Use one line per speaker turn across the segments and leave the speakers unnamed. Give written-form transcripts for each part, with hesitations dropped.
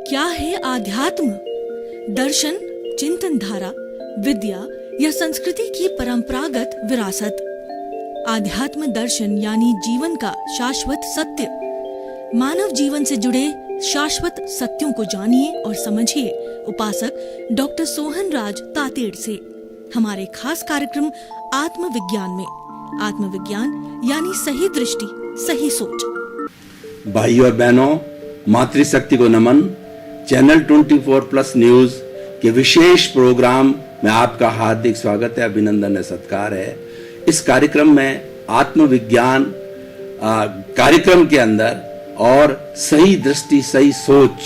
क्या है आध्यात्म? दर्शन, चिंतन धारा, विद्या या संस्कृति की परंपरागत विरासत। आध्यात्म दर्शन यानी जीवन का शाश्वत सत्य। मानव जीवन से जुड़े शाश्वत सत्यों को जानिए और समझिए उपासक डॉक्टर सोहन राज तातेड़ से हमारे खास कार्यक्रम आत्मविज्ञान में। आत्मविज्ञान यानी सही दृष्टि, सही सोच।
भाइयों और बहनों, मातृशक्ति को नमन। चैनल 24+ न्यूज के विशेष प्रोग्राम में आपका हार्दिक स्वागत है, अभिनंदन है, सत्कार है। इस कार्यक्रम में आत्मविज्ञान कार्यक्रम के अंदर और सही दृष्टि, सही सोच,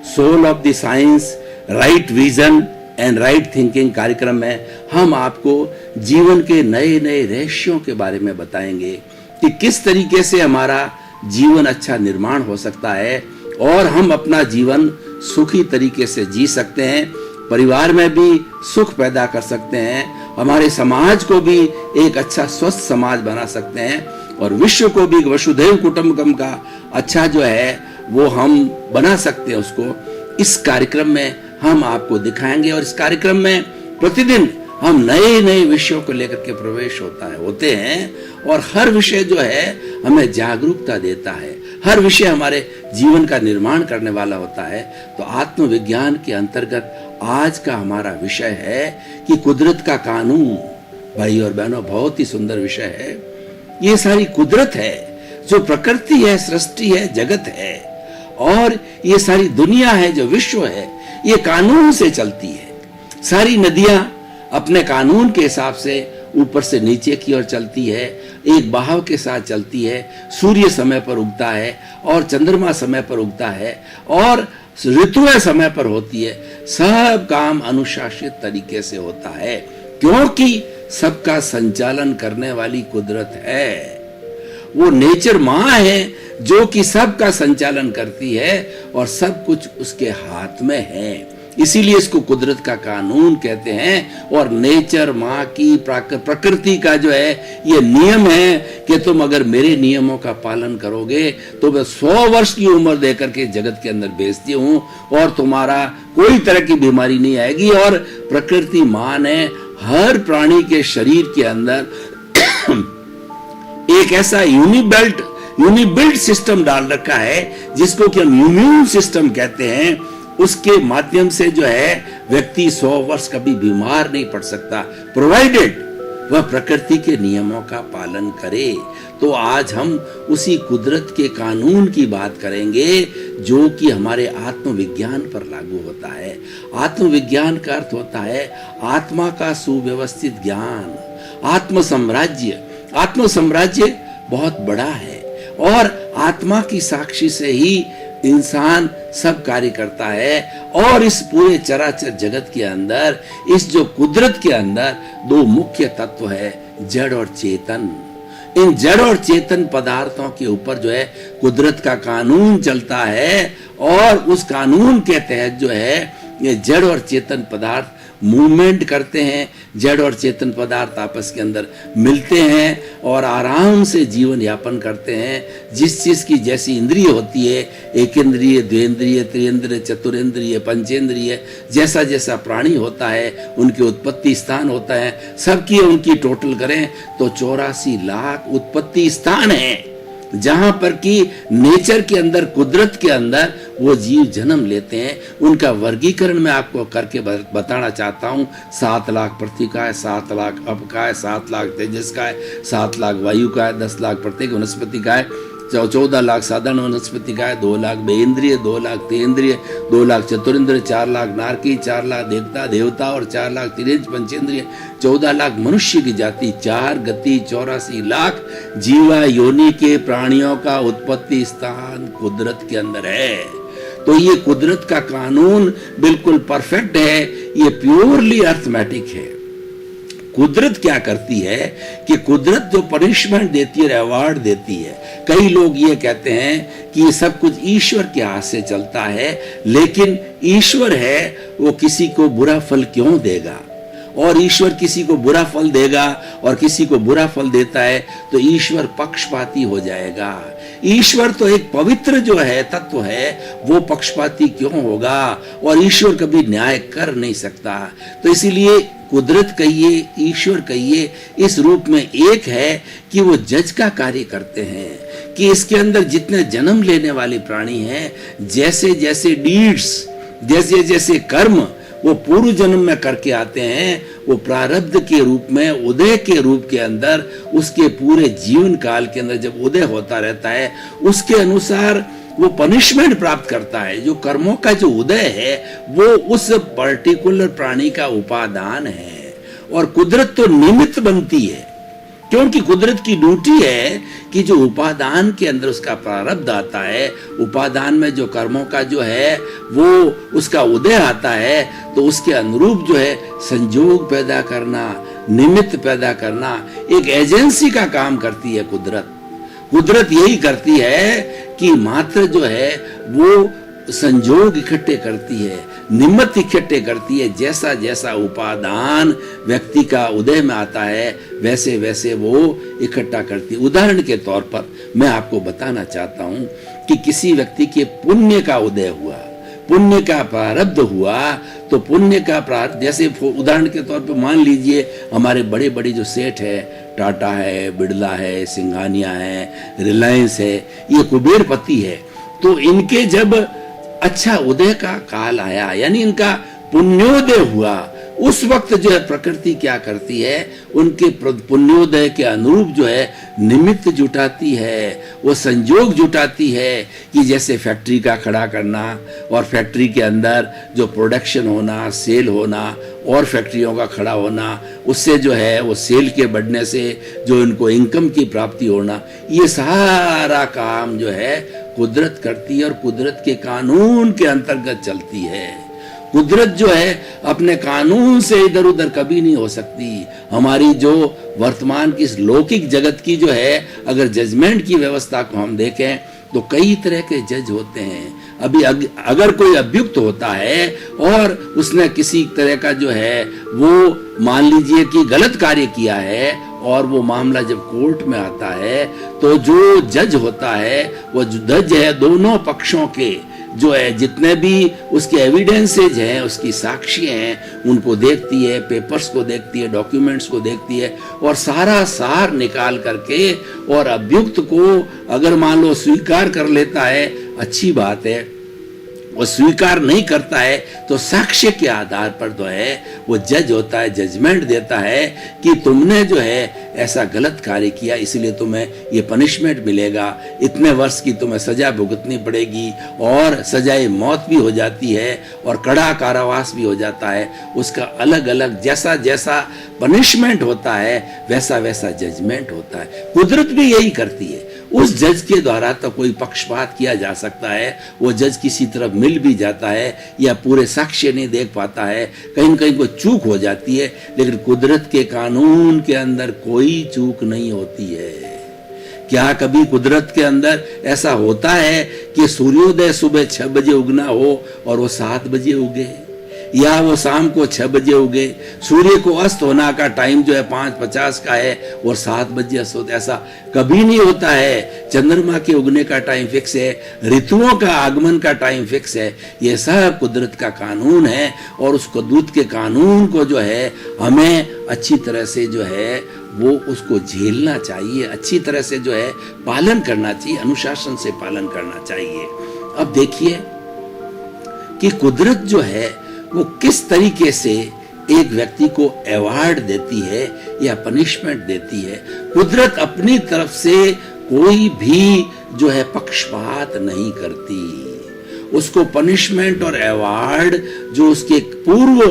soul of the science, right vision and right thinking कार्यक्रम में हम आपको जीवन के नए नए रहस्यों के बारे में बताएंगे कि किस तरीके से हमारा जीवन अच्छा निर्माण हो सकता है और हम अपना जीवन सुखी तरीके से जी सकते हैं, परिवार में भी सुख पैदा कर सकते हैं, हमारे समाज को भी एक अच्छा स्वस्थ समाज बना सकते हैं और विश्व को भी वसुधैव कुटुंबकम का अच्छा जो है वो हम बना सकते हैं उसको। इस कार्यक्रम में हम आपको दिखाएंगे और इस कार्यक्रम में प्रतिदिन हम नए नए विषयों को लेकर के प्रवेश होते हैं और हर विषय जो है हमें जागरूकता देता है, हर विषय हमारे जीवन का निर्माण करने वाला होता है। तो आत्मविज्ञान के अंतर्गत आज का हमारा विषय है कि कुदरत का कानून। भाई और बहनों, बहुत ही सुंदर विषय है। ये सारी कुदरत है, जो प्रकृति है, सृष्टि है, जगत है और ये सारी दुनिया है, जो विश्व है, ये कानून से चलती है। सारी नदियां अपने कानून के हिसाब से ऊपर से नीचे की ओर चलती है, एक बहाव के साथ चलती है। सूर्य समय पर उगता है और चंद्रमा समय पर उगता है और ऋतुएं समय पर होती है। सब काम अनुशासित तरीके से होता है क्योंकि सबका संचालन करने वाली कुदरत है। वो नेचर माँ है जो कि सबका संचालन करती है और सब कुछ उसके हाथ में है, इसीलिए इसको कुदरत का कानून कहते हैं। और नेचर माँ की प्रकृति का जो है ये नियम है कि तुम अगर मेरे नियमों का पालन करोगे तो मैं 100 वर्ष की उम्र देकर के जगत के अंदर भेजती हूँ और तुम्हारा कोई तरह की बीमारी नहीं आएगी। और प्रकृति माँ ने हर प्राणी के शरीर के अंदर एक ऐसा यूनिबिल्ट सिस्टम डाल रखा है जिसको कि हम इम्यून सिस्टम कहते हैं। उसके माध्यम से जो है व्यक्ति 100 वर्ष कभी बीमार नहीं पड़ सकता, प्रोवाइडेड वह प्रकृति के नियमों का पालन करे। तो आज हम उसी कुदरत के कानून की बात करेंगे जो कि हमारे आत्मविज्ञान पर लागू होता है। आत्मविज्ञान का अर्थ होता है आत्मा का सुव्यवस्थित ज्ञान, आत्म साम्राज्य बहुत बड़ा है और आत्मा की साक्षी से ही इंसान सब कार्य करता है। और इस पूरे चराचर जगत के अंदर, इस जो कुदरत के अंदर दो मुख्य तत्व है, जड़ और चेतन। इन जड़ और चेतन पदार्थों के ऊपर जो है कुदरत का कानून चलता है और उस कानून के तहत जो है ये जड़ और चेतन पदार्थ मूवमेंट करते हैं। जड़ और चेतन पदार्थ आपस के अंदर मिलते हैं और आराम से जीवन यापन करते हैं। जिस चीज की जैसी इंद्रिय होती है, एक इंद्रिय, द्विंद्रिय, त्रिइंद्रिय, चतुरिंद्रिय, पंचेंद्रिय, जैसा जैसा प्राणी होता है उनके उत्पत्ति स्थान होता है। सबकी उनकी टोटल करें तो 84 लाख उत्पत्ति स्थान है जहां पर कि नेचर के अंदर, कुदरत के अंदर वो जीव जन्म लेते हैं। उनका वर्गीकरण मैं आपको करके बताना चाहता हूं। 7 लाख पृथ्वी का है, 7 लाख अप का है, 7 लाख तेजस का है, 7 लाख वायु का है, 10 लाख प्रत्येक वनस्पति का है, 14 लाख साधारण वनस्पति का है, 2 लाख बेइंद्रिय, 2 लाख तेन्द्रिय, 2 लाख चतुरिंद्रिय, 4 लाख नारकी, 4 लाख देवता और 4 लाख तिरेंज पंचेंद्रिय, 14 लाख मनुष्य की जाति, 4 गति, 84 लाख जीवा योनि के प्राणियों का उत्पत्ति स्थान कुदरत के अंदर है। तो ये कुदरत का कानून बिल्कुल परफेक्ट है, ये प्योरली अर्थमेटिक है। कुदरत क्या करती है कि कुदरत जो पनिशमेंट देती है, अवार्ड देती है। कई लोग ये कहते हैं कि ये सब कुछ ईश्वर के हाथ से चलता है, लेकिन ईश्वर है वो किसी को बुरा फल क्यों देगा? और ईश्वर किसी को बुरा फल देगा और किसी को बुरा फल देता है तो ईश्वर पक्षपाती हो जाएगा। ईश्वर तो एक पवित्र जो है तत्व है, वो पक्षपाती क्यों होगा, और ईश्वर कभी न्याय कर नहीं सकता। तो इसीलिए कुदरत कहिए, ईश्वर कहिए, इस रूप में एक है कि वो जज का कार्य करते हैं कि इसके अंदर जितने जन्म लेने वाले प्राणी हैं, जैसे जैसे डीड्स, जैसे जैसे कर्म वो पूर्व जन्म में करके आते हैं, वो प्रारब्ध के रूप में, उदय के रूप के अंदर, उसके पूरे जीवन काल के अंदर जब उदय होता रहता है, उसके अनुसार वो पनिशमेंट प्राप्त करता है। जो कर्मों का जो उदय है वो उस पर्टिकुलर प्राणी का उपादान है, और कुदरत तो निमित्त बनती है, क्योंकि कुदरत की ड्यूटी है कि जो उपादान के अंदर उसका प्रारब्ध आता है, उपादान में जो कर्मों का जो है वो उसका उदय आता है, तो उसके अनुरूप जो है संजोग पैदा करना, निमित्त पैदा करना, एक एजेंसी का काम करती है कुदरत। कुदरत यही करती है कि मात्र जो है वो संजोग इकट्ठे करती है, निमित्त इकट्ठे करती है। जैसा जैसा उपादान व्यक्ति का उदय में आता है, वैसे वैसे वो इकट्ठा करती है। उदाहरण के तौर पर मैं आपको बताना चाहता हूं कि किसी व्यक्ति के पुण्य का उदय हुआ, पुण्य का प्रारब्ध हुआ, तो पुण्य का प्रारब्ध, जैसे उदाहरण के तौर पर मान लीजिए हमारे बड़े बड़े जो सेठ है, टाटा है, बिड़ला है, सिंघानिया है, रिलायंस है, ये कुबेरपति है, तो इनके जब अच्छा उदय का काल आया, यानी इनका पुण्योदय हुआ, उस वक्त जो है प्रकृति क्या करती है, उनके पुण्योदय के अनुरूप जो है निमित्त जुटाती है, वो संजोग जुटाती है कि जैसे फैक्ट्री का खड़ा करना, और फैक्ट्री के अंदर जो प्रोडक्शन होना, सेल होना, और फैक्ट्रियों का खड़ा होना, उससे जो है वो सेल के बढ़ने से जो इनको इनकम की प्राप्ति होना, ये सारा काम जो है कुदरत करती है, और कुदरत के कानून के अंतर्गत चलती है। कुदरत जो है अपने कानून से इधर उधर कभी नहीं हो सकती। हमारी जो वर्तमान की लौकिक जगत की जो है, अगर जजमेंट की व्यवस्था को हम देखें तो कई तरह के जज होते हैं। अभी अगर कोई अभियुक्त होता है और उसने किसी तरह का जो है वो मान लीजिए कि गलत कार्य किया है, और वो मामला जब कोर्ट में आता है, तो जो जज होता है वो जज है दोनों पक्षों के जो है जितने भी उसके एविडेंसेज हैं, उसकी साक्षी हैं, उनको देखती है, पेपर्स को देखती है, डॉक्यूमेंट्स को देखती है, और सारा सार निकाल करके, और अभियुक्त को अगर मान लो स्वीकार कर लेता है, अच्छी बात है, वो स्वीकार नहीं करता है तो साक्ष्य के आधार पर जो है वो जज होता है, जजमेंट देता है कि तुमने जो है ऐसा गलत कार्य किया, इसलिए तुम्हें ये पनिशमेंट मिलेगा, इतने वर्ष की तुम्हें सजा भुगतनी पड़ेगी, और सजाए मौत भी हो जाती है, और कड़ा कारावास भी हो जाता है। उसका अलग अलग जैसा जैसा पनिशमेंट होता है वैसा वैसा जजमेंट होता है। कुदरत भी यही करती है। उस जज के द्वारा तो कोई पक्षपात किया जा सकता है, वो जज किसी तरफ मिल भी जाता है या पूरे साक्ष्य नहीं देख पाता है, कहीं न कहीं कोई चूक हो जाती है, लेकिन कुदरत के कानून के अंदर कोई चूक नहीं होती है। क्या कभी कुदरत के अंदर ऐसा होता है कि सूर्योदय सुबह 6 बजे उगना हो और वो 7 बजे उगे, या वो शाम को 6 बजे उगे? सूर्य को अस्त होना का टाइम जो है 5:50 का है और 7 बजे अस्त होता है, ऐसा कभी नहीं होता है। चंद्रमा के उगने का टाइम फिक्स है, ऋतुओं का आगमन का टाइम फिक्स है, ये सब कुदरत का कानून है, और उस कुदरत के कानून को जो है हमें अच्छी तरह से जो है वो उसको झेलना चाहिए, अच्छी तरह से जो है पालन करना चाहिए, अनुशासन से पालन करना चाहिए। अब देखिए कि कुदरत जो है वो किस तरीके से एक व्यक्ति को अवार्ड देती है या पनिशमेंट देती है। कुदरत अपनी तरफ से कोई भी जो है पक्षपात नहीं करती, उसको पनिशमेंट और अवार्ड जो उसके पूर्व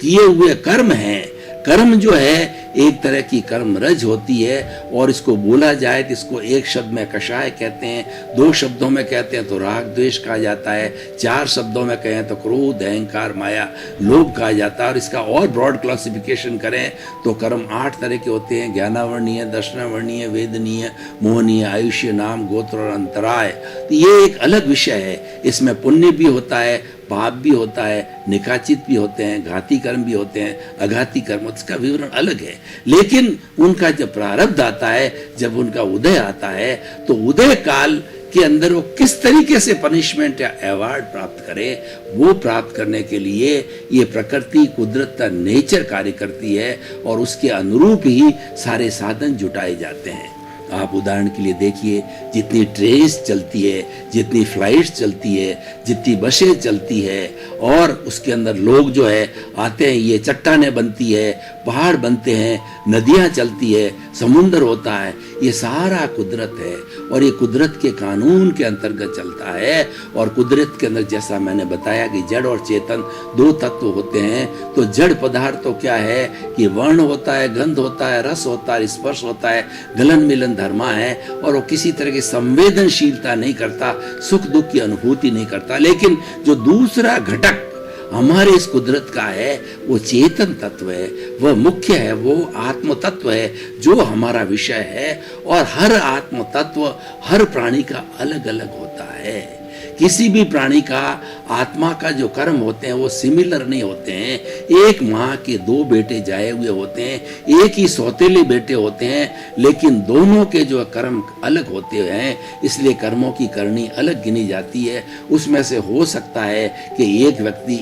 किए हुए कर्म हैं, कर्म जो है एक तरह की कर्म रज होती है, और इसको बोला जाए तो इसको एक शब्द में कषाय कहते हैं, 2 शब्दों में कहते हैं तो राग द्वेष कहा जाता है, 4 शब्दों में कहें तो क्रोध अहंकार माया लोभ कहा जाता है। और इसका और ब्रॉड क्लासिफिकेशन करें तो कर्म 8 तरह के होते हैं: ज्ञानावर्णीय, दर्शनावर्णीय, वेदनीय, मोहनीय, आयुष्य, नाम, गोत्र और अंतराय। तो ये एक अलग विषय है। इसमें पुण्य भी होता है, पाप भी होता है, निकाचित भी होते हैं, घाती कर्म भी होते हैं, अघाती कर्म, उसका विवरण अलग है। लेकिन उनका जब प्रारब्ध आता है, जब उनका उदय आता है, तो उदय काल के अंदर वो किस तरीके से पनिशमेंट या अवार्ड प्राप्त करे, वो प्राप्त करने के लिए ये प्रकृति, कुदरत का नेचर कार्य करती है और उसके अनुरूप ही सारे साधन जुटाए जाते हैं। आप उदाहरण के लिए देखिए, जितनी ट्रेन्स चलती है, जितनी फ्लाइट्स चलती है, जितनी बसें चलती है, और उसके अंदर लोग जो है आते हैं, ये चट्टानें बनती है, पहाड़ बनते हैं, नदियाँ चलती है, समुद्र होता है, ये सारा कुदरत है और ये कुदरत के कानून के अंतर्गत चलता है। और कुदरत के अंदर जैसा मैंने बताया कि जड़ और चेतन दो तत्व होते हैं। तो जड़ पदार्थ तो क्या है कि वर्ण होता है, गंध होता है, रस होता है, स्पर्श होता है, गलन मिलन धर्मा है, और वो किसी तरह की संवेदनशीलता नहीं करता, सुख दुख की अनुभूति नहीं करता। लेकिन जो दूसरा घटक हमारे इस कुदरत का है, वो चेतन तत्व है, वह मुख्य है, वो आत्म तत्व है जो हमारा विषय है। और हर आत्म तत्व हर प्राणी का अलग अलग होता है। किसी भी प्राणी का आत्मा का जो कर्म होते हैं वो सिमिलर नहीं होते हैं। एक माँ के दो बेटे जाए हुए होते हैं, एक ही सौतेले बेटे होते हैं, लेकिन दोनों के जो कर्म अलग होते हैं, इसलिए कर्मों की करनी अलग गिनी जाती है। उसमें से हो सकता है कि एक व्यक्ति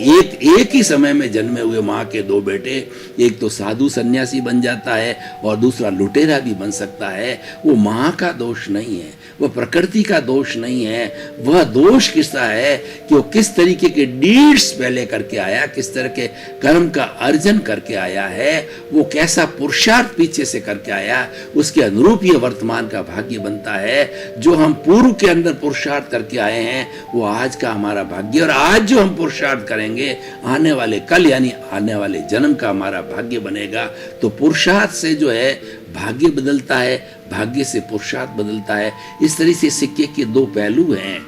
एक ही समय में जन्मे हुए माँ के दो बेटे, एक तो साधु सन्यासी बन जाता है और दूसरा लुटेरा भी बन सकता है। वो माँ का दोष नहीं है, वह प्रकृति का दोष नहीं है। वह दोष किसका है कि वो किस तरीके के डीड्स पहले करके आया, किस तरह के कर्म का अर्जन करके आया है, वो कैसा पुरुषार्थ पीछे से करके आया, उसके अनुरूप ये वर्तमान का भाग्य बनता है। जो हम पूर्व के अंदर पुरुषार्थ करके आए हैं वो आज का हमारा भाग्य, और आज जो हम पुरुषार्थ करेंगे आने वाले कल यानी आने वाले जन्म का हमारा भाग्य बनेगा। तो पुरुषार्थ से जो है भाग्य बदलता है, भाग्य से पुरुषार्थ बदलता है। इस तरह से सिक्के के दो पहलू हैं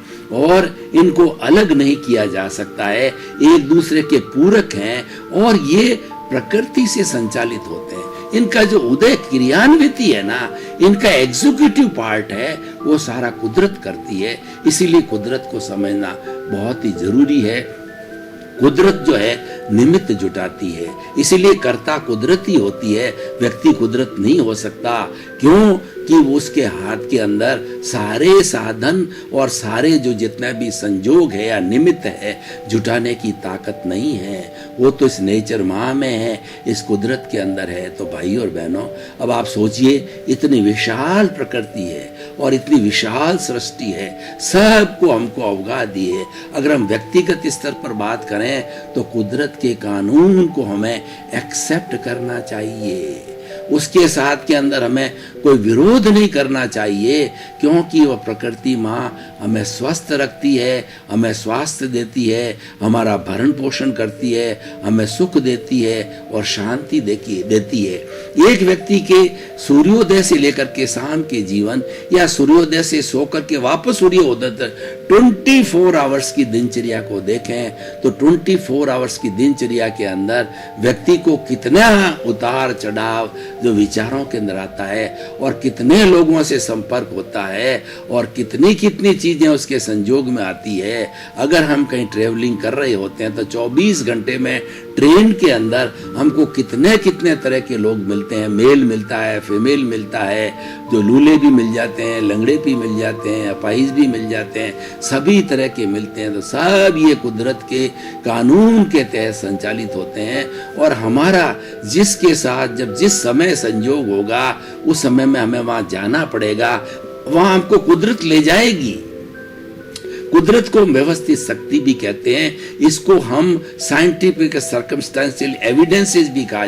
और इनको अलग नहीं किया जा सकता है, एक दूसरे के पूरक हैं और ये प्रकृति से संचालित होते हैं। इनका जो उदय क्रियान्विति है ना, इनका एग्जीक्यूटिव पार्ट है, वो सारा कुदरत करती है। इसीलिए कुदरत को समझना बहुत ही जरूरी है। कुदरत जो है निमित्त जुटाती है, इसीलिए कर्ता कुदरत ही होती है, व्यक्ति कुदरत नहीं हो सकता। क्यों कि उसके हाथ के अंदर सारे साधन और सारे जो जितना भी संजोग है या निमित्त है जुटाने की ताकत नहीं है। वो तो इस नेचर माँ में है, इस कुदरत के अंदर है। तो भाई और बहनों, अब आप सोचिए, इतनी विशाल प्रकृति है और इतनी विशाल सृष्टि है, सबको हमको अवगाह दिए। अगर हम व्यक्तिगत स्तर पर बात करें तो कुदरत के कानून को हमें एक्सेप्ट करना चाहिए, उसके साथ के अंदर हमें कोई विरोध नहीं करना चाहिए, क्योंकि वह प्रकृति माँ हमें स्वस्थ रखती है, हमें स्वास्थ्य देती है, हमारा भरण पोषण करती है, हमें सुख देती है और शांति देती है। एक व्यक्ति के सूर्योदय से लेकर के शाम के जीवन या सूर्योदय से सोकर के वापस सूर्योदय तक 24 आवर्स की दिनचर्या को देखें तो 24 आवर्स की दिनचर्या के अंदर व्यक्ति को कितना उतार चढ़ाव जो विचारों के अंदर आता है और कितने लोगों से संपर्क होता है और कितनी कितनी चीजें उसके संजोग में आती है। अगर हम कहीं ट्रेवलिंग कर रहे होते हैं तो 24 घंटे में ट्रेन के अंदर हमको कितने कितने तरह के लोग मिलते हैं, मेल मिलता है, फीमेल मिलता है, जो लूले भी मिल जाते हैं, लंगड़े भी मिल जाते हैं, अपाहिज भी मिल जाते हैं, सभी तरह के मिलते हैं। तो सब ये कुदरत के कानून के तहत संचालित होते हैं और हमारा जिसके साथ जब जिस समय संयोग होगा उस समय में हमें वहां जाना पड़ेगा, वहां हमको कुदरत ले जाएगी। कुदरत को व्यवस्थित शक्ति भी कहते हैं, इसको हम साइंटिफिक सर्कमस्टेंशियल एविडेंसेस भी कहा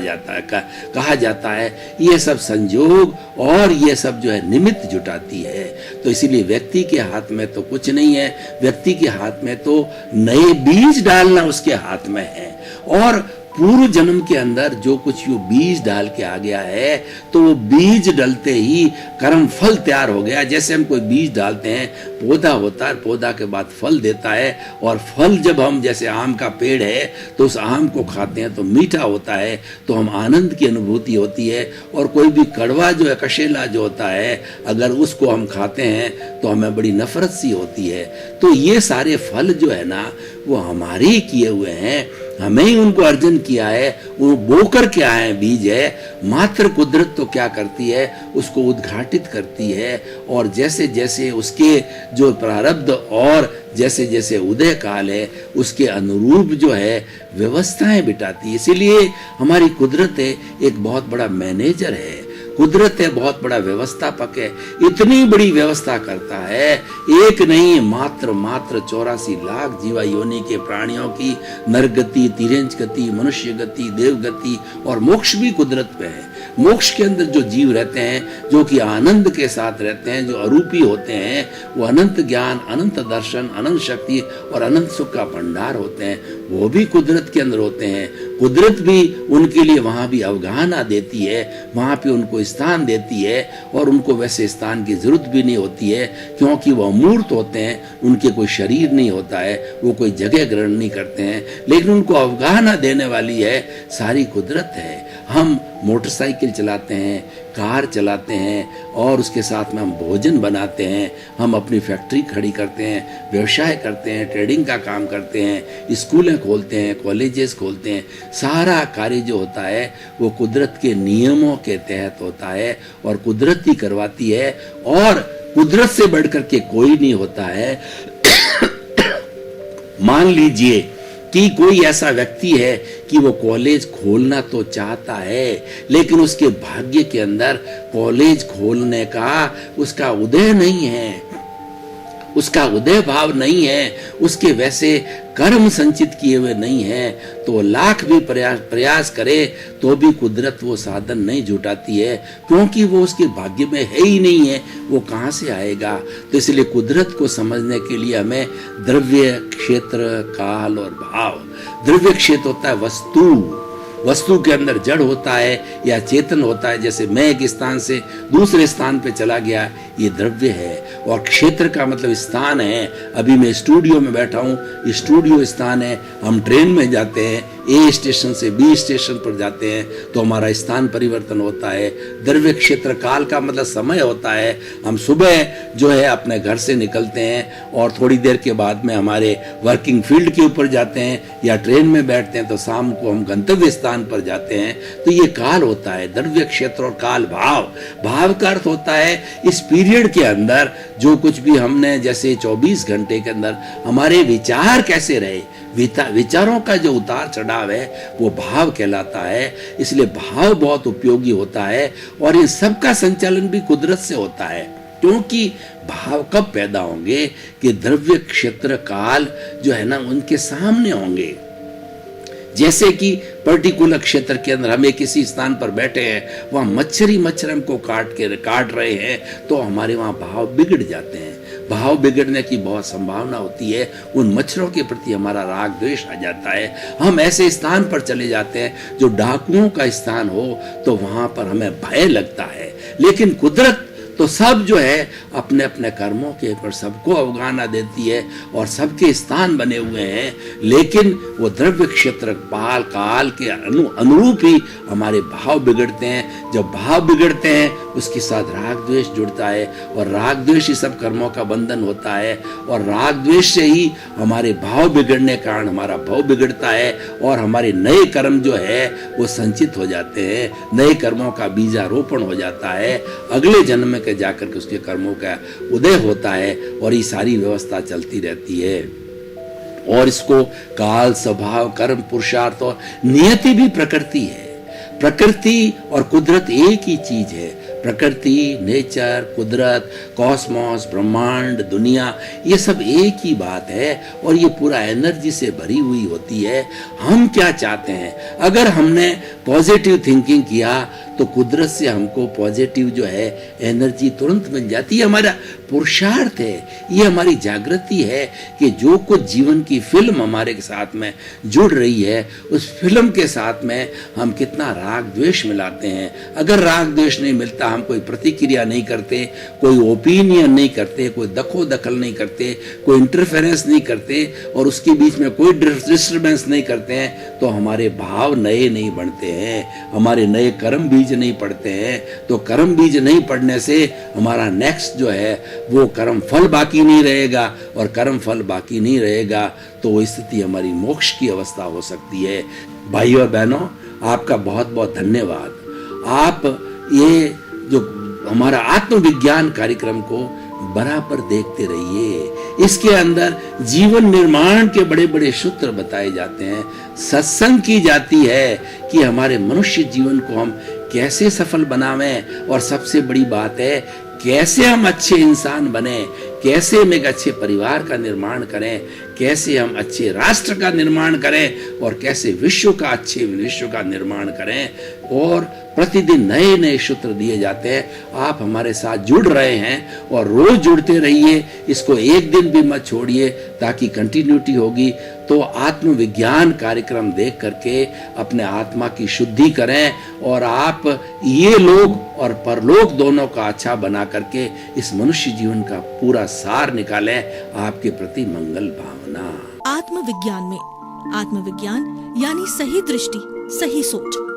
जाता है। ये सब संयोग और ये सब जो है निमित्त जुटाती है। तो इसीलिए व्यक्ति के हाथ में तो कुछ नहीं है, व्यक्ति के हाथ में तो नए बीज डालना उसके हाथ में है। और पूर्व जन्म के अंदर जो कुछ यो बीज डाल के आ गया है, तो वो बीज डलते ही कर्म फल तैयार हो गया। जैसे हम कोई बीज डालते हैं, पौधा होता है, पौधा के बाद फल देता है, और फल जब हम, जैसे आम का पेड़ है तो उस आम को खाते हैं तो मीठा होता है, तो हम आनंद की अनुभूति होती है। और कोई भी कड़वा जो है, कशेला जो होता है, अगर उसको हम खाते हैं तो हमें बड़ी नफरत सी होती है। तो ये सारे फल जो है ना, वो हमारे ही किए हुए हैं, हमें ही उनको अर्जन किया है, वो बोकर के आए हैं, बीज है। मात्र कुदरत तो क्या करती है, उसको उद्घाटित करती है, और जैसे जैसे उसके जो प्रारब्ध और जैसे जैसे उदय काल है, उसके अनुरूप जो है व्यवस्थाएं बिठाती है। इसीलिए हमारी कुदरत है एक बहुत बड़ा मैनेजर है, कुदरत है बहुत बड़ा व्यवस्थापक है, इतनी बड़ी व्यवस्था करता है। एक नहीं, मात्र 84 लाख जीवा योनि के प्राणियों की नरगति, तिरंज गति, मनुष्य गति, देव गति और मोक्ष भी कुदरत पे है। मोक्ष के अंदर जो जीव रहते हैं, जो कि आनंद के साथ रहते हैं, जो अरूपी होते हैं, वो अनंत ज्ञान, अनंत दर्शन, अनंत शक्ति और अनंत सुख का भंडार होते हैं, वो भी कुदरत के अंदर होते हैं। कुदरत भी उनके लिए वहां भी अवगाहना देती है, वहां पे उनको स्थान देती है, और उनको वैसे स्थान की जरूरत भी नहीं होती है, क्योंकि वो अमूर्त होते हैं, उनके कोई शरीर नहीं होता है, वो कोई जगह ग्रहण नहीं करते हैं, लेकिन उनको अवगाहना देने वाली है सारी कुदरत है। हम मोटरसाइकिल चलाते हैं, कार चलाते हैं, और उसके साथ में हम भोजन बनाते हैं, हम अपनी फैक्ट्री खड़ी करते हैं, व्यवसाय करते हैं, ट्रेडिंग का काम करते हैं, स्कूलें खोलते हैं, कॉलेजेस खोलते हैं। सारा कार्य जो होता है वो कुदरत के नियमों के तहत होता है, और कुदरत ही करवाती है, और कुदरत से बढ़कर के कोई नहीं होता है। मान लीजिए कि कोई ऐसा व्यक्ति है कि वो कॉलेज खोलना तो चाहता है, लेकिन उसके भाग्य के अंदर कॉलेज खोलने का उसका उदय नहीं है, उसका उदय भाव नहीं है, उसके वैसे कर्म संचित किए हुए नहीं है, तो लाख भी प्रयास करे तो भी कुदरत वो साधन नहीं जुटाती है, क्योंकि वो उसके भाग्य में है ही नहीं है, वो कहां से आएगा। तो इसलिए कुदरत को समझने के लिए हमें द्रव्य, क्षेत्र, काल और भाव। द्रव्य क्षेत्र होता है वस्तु, वस्तु के अंदर जड़ होता है या चेतन होता है। जैसे मैं एक स्थान से दूसरे स्थान पे चला गया, ये द्रव्य है। और क्षेत्र का मतलब स्थान है। अभी मैं स्टूडियो में बैठा हूँ, स्टूडियो स्थान है। हम ट्रेन में जाते हैं, ए स्टेशन से बी स्टेशन पर जाते हैं, तो हमारा स्थान परिवर्तन होता है। द्रव्य क्षेत्र काल का मतलब समय होता है। हम सुबह जो है अपने घर से निकलते हैं, और थोड़ी देर के बाद में हमारे वर्किंग फील्ड के ऊपर जाते हैं, या ट्रेन में बैठते हैं तो शाम को हम गंतव्य स्थान पर जाते हैं। तो ये काल होता है, द्रव्य क्षेत्र और काल। भाव, भाव का अर्थ होता है इस पीरियड के अंदर जो कुछ भी हमने, जैसे 24 घंटे के अंदर हमारे विचार कैसे रहे, विचारों का जो उतार चढ़ाव है वो भाव कहलाता है। इसलिए भाव बहुत उपयोगी होता है, और इन सब का संचालन भी कुदरत से होता है। क्योंकि भाव कब पैदा होंगे कि द्रव्य क्षेत्र काल जो है ना उनके सामने होंगे। जैसे कि पर्टिकुलर क्षेत्र के अंदर हमें किसी स्थान पर बैठे हैं, वहां मच्छर हमको काट रहे हैं, तो हमारे वहां भाव बिगड़ जाते हैं। भाव बिगड़ने की बहुत संभावना होती है, उन मच्छरों के प्रति हमारा राग द्वेष आ जाता है। हम ऐसे स्थान पर चले जाते हैं जो डाकुओं का स्थान हो, तो वहां पर हमें भय लगता है। लेकिन कुदरत तो सब जो है अपने अपने कर्मों के ऊपर सबको अवगाहना देती है, और सबके स्थान बने हुए हैं, लेकिन वो द्रव्य क्षेत्र काल के अनुरूप ही हमारे भाव बिगड़ते हैं। जब भाव बिगड़ते हैं उसके साथ राग द्वेष जुड़ता है, और राग द्वेष ही सब कर्मों का बंधन होता है, और राग द्वेष से ही हमारे भाव बिगड़ने के कारण हमारा भाव बिगड़ता है, और हमारे नए कर्म जो है वो संचित हो जाते हैं, नए कर्मों का बीजारोपण हो जाता है, अगले जन्म में के जाकर के उसके कर्मों का उदय होता है, और ये सारी व्यवस्था चलती रहती है। और इसको काल, स्वभाव, कर्म, पुरुषार्थ और नियति भी प्रकृति है। प्रकृति और कुदरत एक ही चीज है। प्रकृति, नेचर, कुदरत, कॉस्मोस, ब्रह्मांड, दुनिया, ये सब एक ही बात है, और ये पूरा एनर्जी से भरी हुई होती है। हम क्या चाहते हैं? अगर हमने पॉजिटिव थिंकिंग किया तो कुदरत से हमको पॉजिटिव जो है एनर्जी तुरंत मिल जाती है। हमारा पुरुषार्थ है, ये हमारी जागृति है कि जो कुछ जीवन की फिल्म हमारे साथ में जुड़ रही है, उस फिल्म के साथ में हम कितना राग द्वेष मिलाते हैं। अगर राग द्वेष नहीं मिलता, हम कोई प्रतिक्रिया नहीं करते, कोई ओपिनियन नहीं करते, कोई दखो दखल नहीं करते, कोई इंटरफेरेंस नहीं करते और उसके बीच में कोई डिस्टर्बेंस नहीं करते हैं, तो हमारे भाव नए नहीं बनते हैं, हमारे नए कर्म बीज नहीं पड़ते हैं। तो कर्म बीज नहीं पड़ने से हमारा नेक्स्ट जो है वो कर्म फल बाकी नहीं रहेगा, और कर्म फल बाकी नहीं रहेगा तो वो स्थिति हमारी मोक्ष की अवस्था हो सकती है। भाइयों और बहनों, आपका बहुत बहुत धन्यवाद। आप ये जो हमारा आत्मविज्ञान कार्यक्रम को बराबर देखते रहिए। इसके अंदर जीवन निर्माण के बड़े बड़े सूत्र बताए जाते हैं, सत्संग की जाती है कि हमारे मनुष्य जीवन को हम कैसे सफल बनावें, और सबसे बड़ी बात है कैसे हम अच्छे इंसान बने, कैसे हम एक अच्छे परिवार का निर्माण करें, कैसे हम अच्छे राष्ट्र का निर्माण करें, और कैसे विश्व का निर्माण करें। और प्रतिदिन नए नए सूत्र दिए जाते हैं। आप हमारे साथ जुड़ रहे हैं और रोज जुड़ते रहिए, इसको एक दिन भी मत छोड़िए ताकि कंटिन्यूटी होगी। तो आत्मविज्ञान कार्यक्रम देख करके अपने आत्मा की शुद्धि करें, और आप ये लोक और परलोक दोनों का अच्छा बना करके इस मनुष्य जीवन का पूरा सार निकालें। आपके प्रति मंगल भावना।
आत्मविज्ञान में आत्मविज्ञान यानी सही दृष्टि, सही सोच।